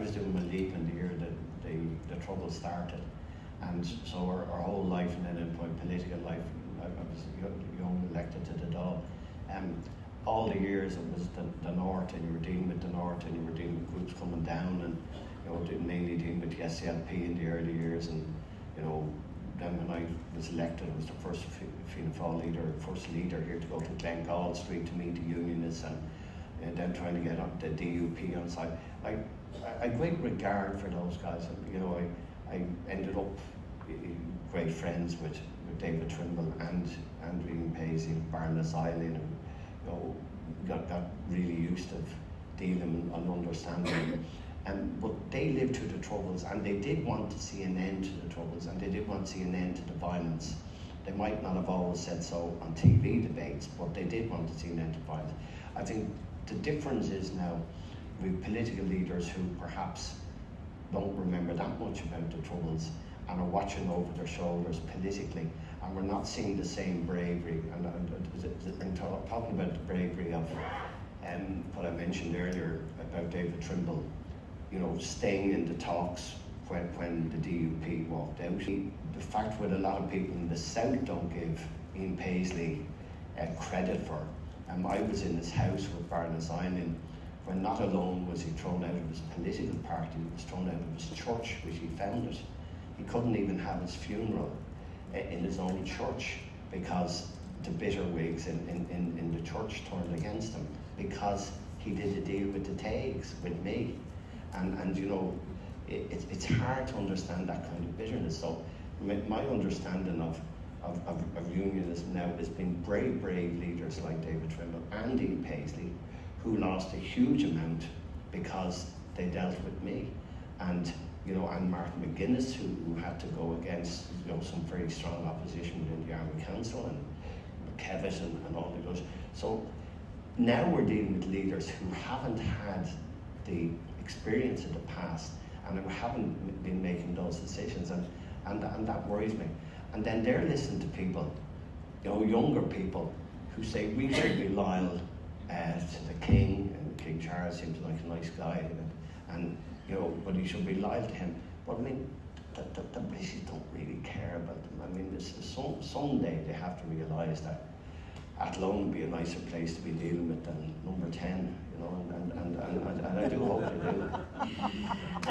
was doing my leaving the year that the trouble started, and so our whole life, and then in my political life, I was young elected to the Dáil. All the years it was the North, and you were dealing with the North, and you were dealing with groups coming down, and mainly dealing with the SCLP in the early years, and then when I was elected, I was the first Fianna Fáil leader, first leader here to go to Glengall Street to meet the unionists, and then trying to get up the DUP on side. I had great regard for those guys, and I ended up great friends with David Trimble and Ian Paisley and Baroness Eileen, and got really used to dealing and understanding. But they lived through the Troubles, and they did want to see an end to the Troubles, and they did want to see an end to the violence. They might not have always said so on TV debates, but they did want to see an end to violence. I think the difference is now with political leaders who perhaps don't remember that much about the Troubles and are watching over their shoulders politically, and we're not seeing the same bravery. And talking about the bravery of what I mentioned earlier about David Trimble, staying in the talks when the DUP walked out. The fact what a lot of people in the South don't give Ian Paisley credit for. I was in his house with Baroness Eileen when not alone was he thrown out of his political party, he was thrown out of his church which he founded. He couldn't even have his funeral in his own church because the bitter Whigs in the church turned against him because he did a deal with the Taigs, with me. And it's hard to understand that kind of bitterness. So my understanding of unionism now has been brave leaders like David Trimble and Ian Paisley who lost a huge amount because they dealt with me. And Martin McGuinness who had to go against some very strong opposition within the Army Council, and Kevitt and all the others. So now we're dealing with leaders who haven't had the experience of the past and who haven't been making those decisions, and that worries me. And then they're listening to people, younger people, who say we should be loyal to the King, and King Charles seems like a nice guy, and but he should be loyal to him. But I mean, the British don't really care about them. I mean, someday they have to realise that Athlone would be a nicer place to be dealing with than number 10, and I do hope they do.